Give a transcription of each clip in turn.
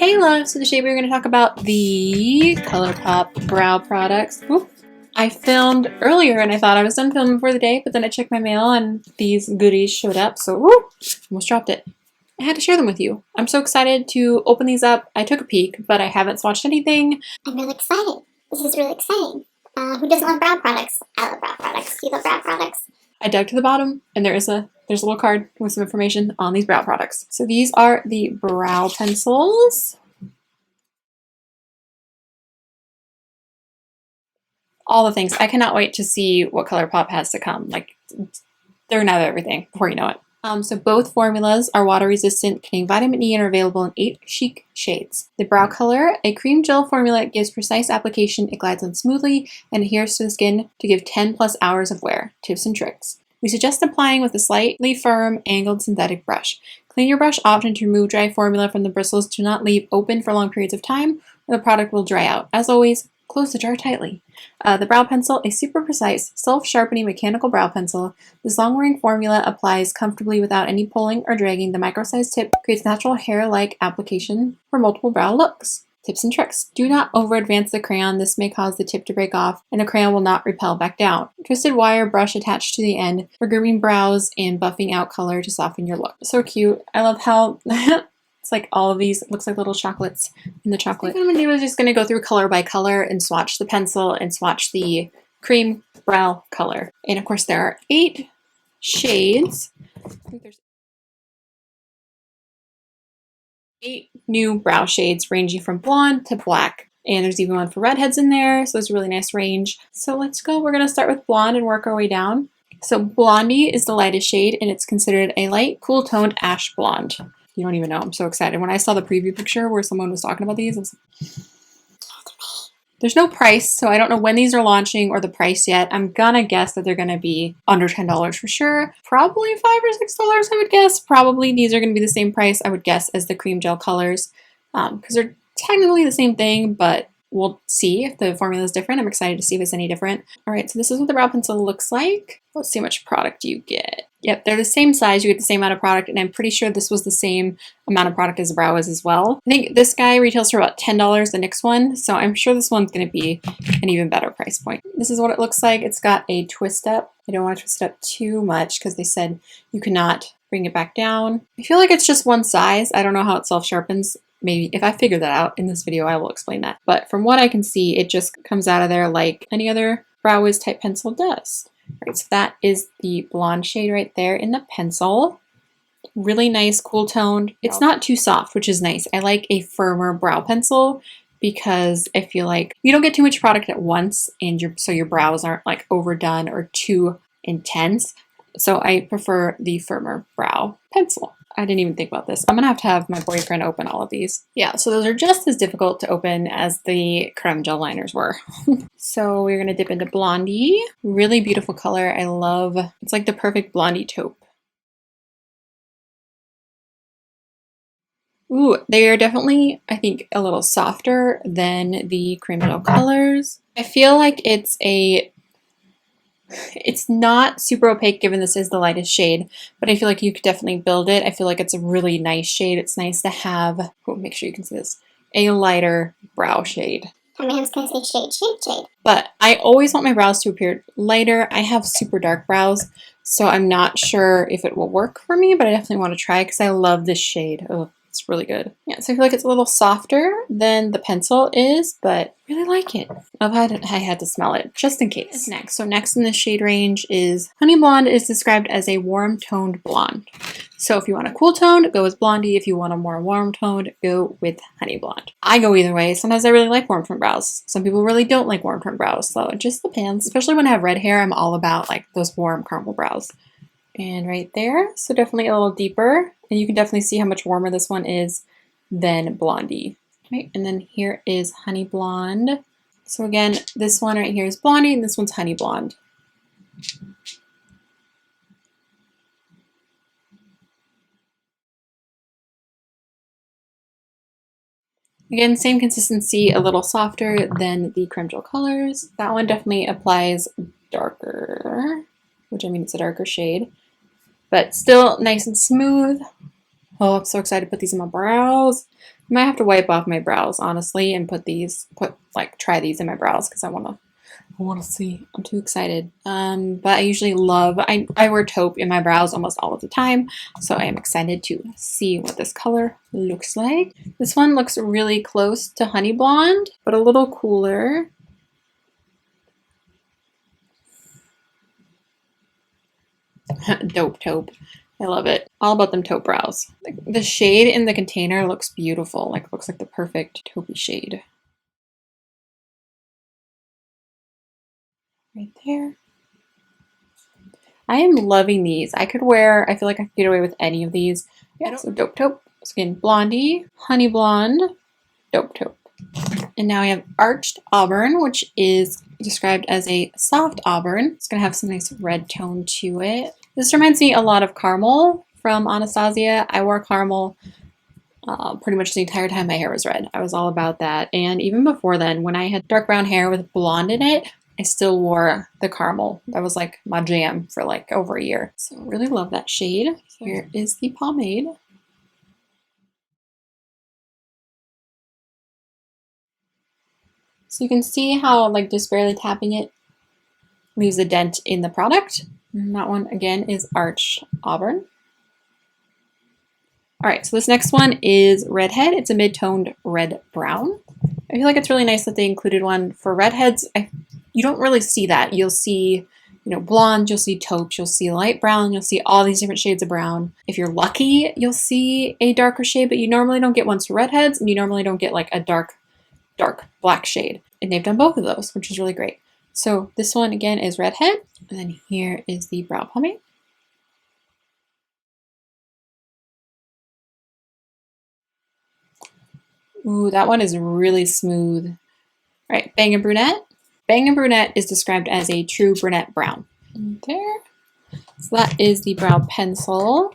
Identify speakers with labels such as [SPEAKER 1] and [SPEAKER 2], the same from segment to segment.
[SPEAKER 1] Hey loves, so today we're going to talk about the Colourpop brow products. Ooh. I filmed earlier and I thought I was done filming for the day, but then I checked my mail and these goodies showed up, so woo, almost dropped it. I had to share them with you. I'm so excited to open these up. I took a peek, but I haven't swatched anything.
[SPEAKER 2] I'm really excited. This is really exciting. Who doesn't love brow products? I love brow products. Do you love brow products?
[SPEAKER 1] I dug to the bottom and there's a little card with some information on these brow products. So these are the brow pencils. All the things. I cannot wait to see what Colourpop has to come. Like, they're gonna have everything before you know it. So both formulas are water resistant, containing vitamin E, and are available in 8 chic shades. The brow color, a cream gel formula, gives precise application, it glides on smoothly, and adheres to the skin to give 10+ hours of wear. Tips and tricks. We suggest applying with a slightly firm, angled synthetic brush. Clean your brush often to remove dry formula from the bristles. Do not leave open for long periods of time, or the product will dry out. As always, close the jar tightly. The brow pencil, a super precise, self-sharpening mechanical brow pencil. This long-wearing formula applies comfortably without any pulling or dragging. The micro-sized tip creates natural hair-like application for multiple brow looks. Tips and tricks. Do not over-advance the crayon. This may cause the tip to break off and the crayon will not repel back down. Twisted wire brush attached to the end for grooming brows and buffing out color to soften your look. So cute. I love how it's like all of these, it looks like little chocolates in the chocolate. What I'm going to do is just going to go through color by color and swatch the pencil and swatch the cream brow color. And of course there are 8 shades. I think there's 8 new brow shades ranging from blonde to black. And there's even one for redheads in there, so it's a really nice range. So let's go. We're going to start with blonde and work our way down. So Blondie is the lightest shade and it's considered a light, cool-toned ash blonde. You don't even know. I'm so excited. When I saw the preview picture where someone was talking about these, I was like, there's no price, so I don't know when these are launching or the price yet. I'm gonna guess that they're gonna be under $10 for sure. Probably $5 or $6, I would guess. Probably these are gonna be the same price, I would guess, as the cream gel colors, because they're technically the same thing, but we'll see if the formula is different. I'm excited to see if it's any different. All right, so this is what the brow pencil looks like. Let's see how much product you get. Yep, they're the same size. You get the same amount of product, and I'm pretty sure this was the same amount of product as the brow is as well. I think this guy retails for about $10, the NYX one, so I'm sure this one's going to be an even better price point. This is what it looks like. It's got a twist up. I don't want to twist it up too much because they said you cannot bring it back down. I feel like it's just one size. I don't know how it self-sharpens. Maybe if I figure that out in this video, I will explain that. But from what I can see, it just comes out of there like any other Brow Wiz type pencil does. Right, so that is the blonde shade right there in the pencil. Really nice, cool toned. It's not too soft, which is nice. I like a firmer brow pencil because I feel like you don't get too much product at once and so your brows aren't like overdone or too intense. So I prefer the firmer brow pencil. I didn't even think about this. I'm gonna have my boyfriend open all of these. Yeah, so those are just as difficult to open as the creme gel liners were. So we're gonna dip into Blondie. Really beautiful color. I love, it's like the perfect Blondie taupe. Ooh, they are definitely, I think, a little softer than the cream gel colors. I feel like it's not super opaque given this is the lightest shade, but I feel like you could definitely build it. I feel like it's a really nice shade. It's nice to have, oh, make sure you can see this, a lighter brow shade.
[SPEAKER 2] My man's gonna say shade.
[SPEAKER 1] But I always want my brows to appear lighter. I have super dark brows, so I'm not sure if it will work for me, but I definitely want to try because I love this shade. Oh, it's really good. Yeah, so I feel like it's a little softer than the pencil is, but I really like it. I had to smell it just in case. Next, so next in this shade range is Honey Blonde. Is described as a warm toned blonde. So if you want a cool tone, go with Blondie. If you want a more warm toned, go with Honey Blonde. I go either way. Sometimes I really like warm toned brows. Some people really don't like warm toned brows, so it just depends. Especially when I have red hair, I'm all about like those warm caramel brows. And right there, so definitely a little deeper. And you can definitely see how much warmer this one is than Blondie. Right, and then here is Honey Blonde. So again, this one right here is Blondie, and this one's Honey Blonde. Again, same consistency, a little softer than the creme gel colors. That one definitely applies darker, which I mean it's a darker shade, but still nice and smooth. Oh, I'm so excited to put these in my brows. I might have to wipe off my brows, honestly, and try these in my brows because I want to see. I'm too excited. But I usually I wear taupe in my brows almost all of the time. So I am excited to see what this color looks like. This one looks really close to Honey Blonde, but a little cooler. Dope taupe. I love it. All about them taupe brows. The shade in the container looks beautiful. Like, looks like the perfect taupey shade. Right there. I am loving these. I feel like I could get away with any of these. Yeah, so Dope Taupe, Skin Blondie, Honey Blonde, Dope Taupe. And now we have Arched Auburn, which is described as a soft auburn. It's going to have some nice red tone to it. This reminds me a lot of caramel from Anastasia. I wore caramel pretty much the entire time my hair was red. I was all about that. And even before then, when I had dark brown hair with blonde in it, I still wore the caramel. That was like my jam for like over a year. So really love that shade. Here is the pomade. So you can see how like just barely tapping it leaves a dent in the product. And that one again is Arched Auburn. All right, so this next one is Redhead. It's a mid-toned red brown. I feel like it's really nice that they included one for redheads. You don't really see that. You'll see, blonde, you'll see taupe, you'll see light brown, you'll see all these different shades of brown. If you're lucky, you'll see a darker shade, but you normally don't get ones for redheads, and you normally don't get like a dark black shade. And they've done both of those, which is really great. So this one again is Redhead, and then here is the brow pomade. Ooh, that one is really smooth. All right, Bangin Brunette. Bangin Brunette is described as a true brunette brown. There. So that is the brow pencil.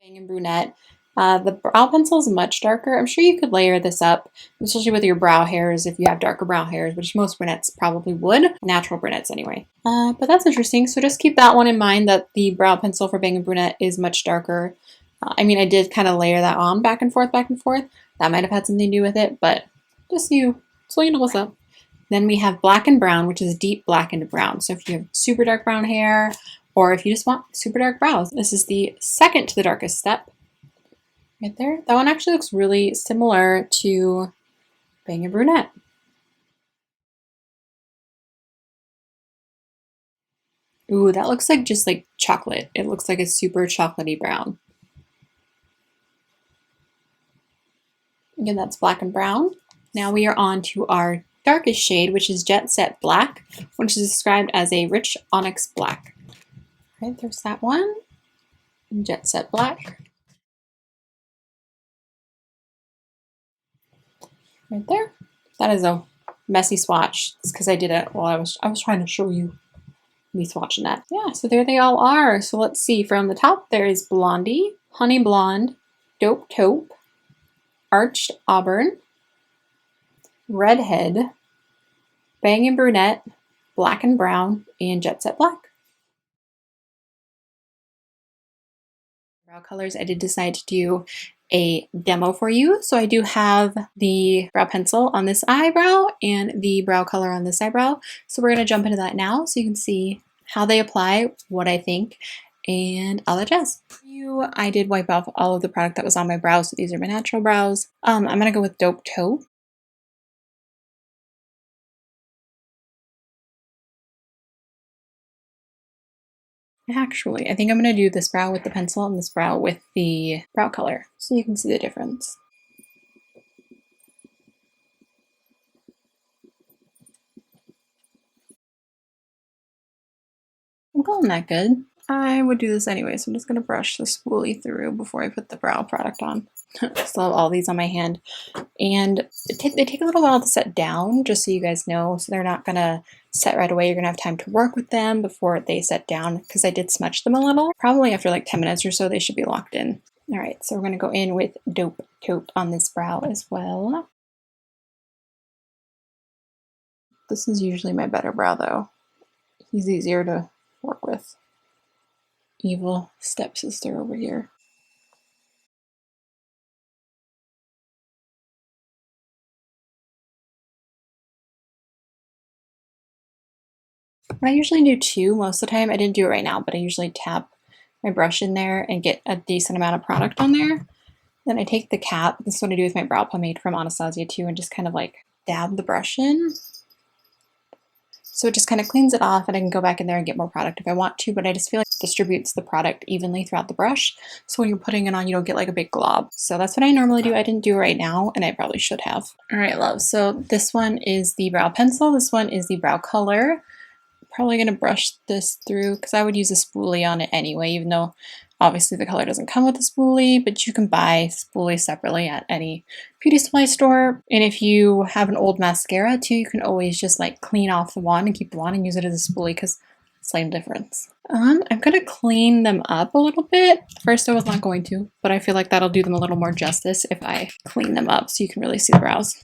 [SPEAKER 1] Bangin Brunette. The brow pencil is much darker. I'm sure you could layer this up, especially with your brow hairs if you have darker brow hairs, which most brunettes probably would. Natural brunettes anyway. But that's interesting. So just keep that one in mind, that the brow pencil for Bangin Brunette is much darker. I did kind of layer that on back and forth, back and forth. That might have had something to do with it, but just so you know what's up. Then we have Black and Brown, which is deep black and brown. So if you have super dark brown hair, or if you just want super dark brows, this is the second to the darkest step. Right there. That one actually looks really similar to Bangin Brunette. Ooh, that looks like just like chocolate. It looks like a super chocolatey brown. Again, that's Black and Brown. Now we are on to our darkest shade, which is Jet Set Black, which is described as a rich onyx black. All right, there's that one. Jet Set Black. Right there. That is a messy swatch. It's because I did it while I was trying to show you me swatching that. Yeah, so there they all are. So let's see. From the top, there is Blondie, Honey Blonde, Dope Taupe, Arched Auburn, Redhead, Bangin Brunette, Black and Brown, and Jet Set Black. Brow colors, I did decide to do a demo for you. So I do have the brow pencil on this eyebrow and the brow color on this eyebrow. So we're going to jump into that now so you can see how they apply, what I think, and all that jazz. I did wipe off all of the product that was on my brows, so these are my natural brows. I'm going to go with Dope Taupe. Actually, I think I'm going to do this brow with the pencil and this brow with the brow color so you can see the difference. I'm calling that good. I would do this anyway, so I'm just going to brush the spoolie through before I put the brow product on. Still have all these on my hand. And they take a little while to set down, just so you guys know. So they're not going to set right away. You're going to have time to work with them before they set down, because I did smudge them a little. Probably after like 10 minutes or so, they should be locked in. All right, so we're going to go in with Dope Taupe on this brow as well. This is usually my better brow, though. He's easier to work with. evil stepsister over here. I usually do two most of the time. I didn't do it right now, but I usually tap my brush in there and get a decent amount of product on there. Then I take the cap, this is what I do with my brow pomade from Anastasia too, and just kind of like dab the brush in. So it just kind of cleans it off, and I can go back in there and get more product if I want to, but I just feel like it distributes the product evenly throughout the brush. So when you're putting it on, you don't get like a big glob. So that's what I normally do. I didn't do it right now, and I probably should have. All right, love. So this one is the brow pencil. This one is the brow color. Probably going to brush this through because I would use a spoolie on it anyway, even though obviously the color doesn't come with a spoolie, but you can buy spoolies separately at any beauty supply store. And if you have an old mascara too, you can always just like clean off the wand and keep the wand and use it as a spoolie because same difference. I'm going to clean them up a little bit. First I was not going to, but I feel like that'll do them a little more justice if I clean them up so you can really see the brows.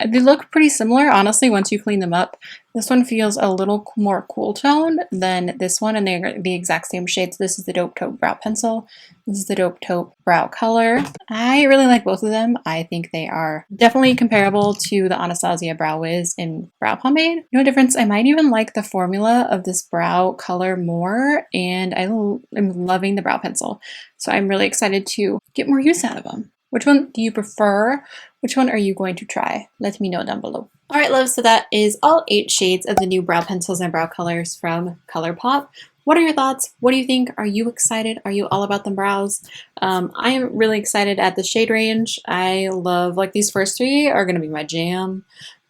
[SPEAKER 1] They look pretty similar, honestly, once you clean them up. This one feels a little more cool tone than this one, and they're the exact same shade. So this is the Dope Taupe Brow Pencil. This is the Dope Taupe Brow Color. I really like both of them. I think they are definitely comparable to the Anastasia Brow Wiz in Brow Pomade. No difference. I might even like the formula of this brow color more, and I am loving the brow pencil. So I'm really excited to get more use out of them. Which one do you prefer? Which one are you going to try? Let me know down below. All right, love, so that is all 8 shades of the new brow pencils and brow colors from Colourpop. What are your thoughts? What do you think? Are you excited? Are you all about them brows? I am really excited at the shade range. I love, like, these first 3 are going to be my jam.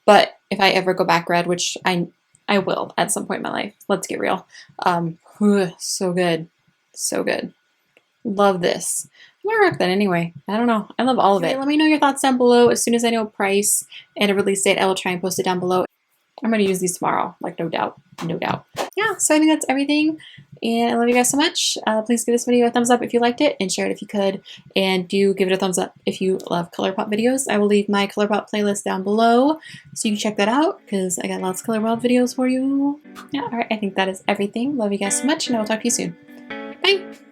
[SPEAKER 1] But if I ever go back red, which I will at some point in my life, let's get real. So good. So good. Love this. I'm gonna rock that anyway. I don't know. I love all of it. Let me know your thoughts down below. As soon as I know a price and a release date, I will try and post it down below. I'm gonna use these tomorrow, like no doubt. No doubt. Yeah, so I think that's everything. And I love you guys so much. Please give this video a thumbs up if you liked it and share it if you could. And do give it a thumbs up if you love Colourpop videos. I will leave my Colourpop playlist down below so you can check that out because I got lots of Colourpop videos for you. Yeah, alright, I think that is everything. Love you guys so much and I will talk to you soon. Bye!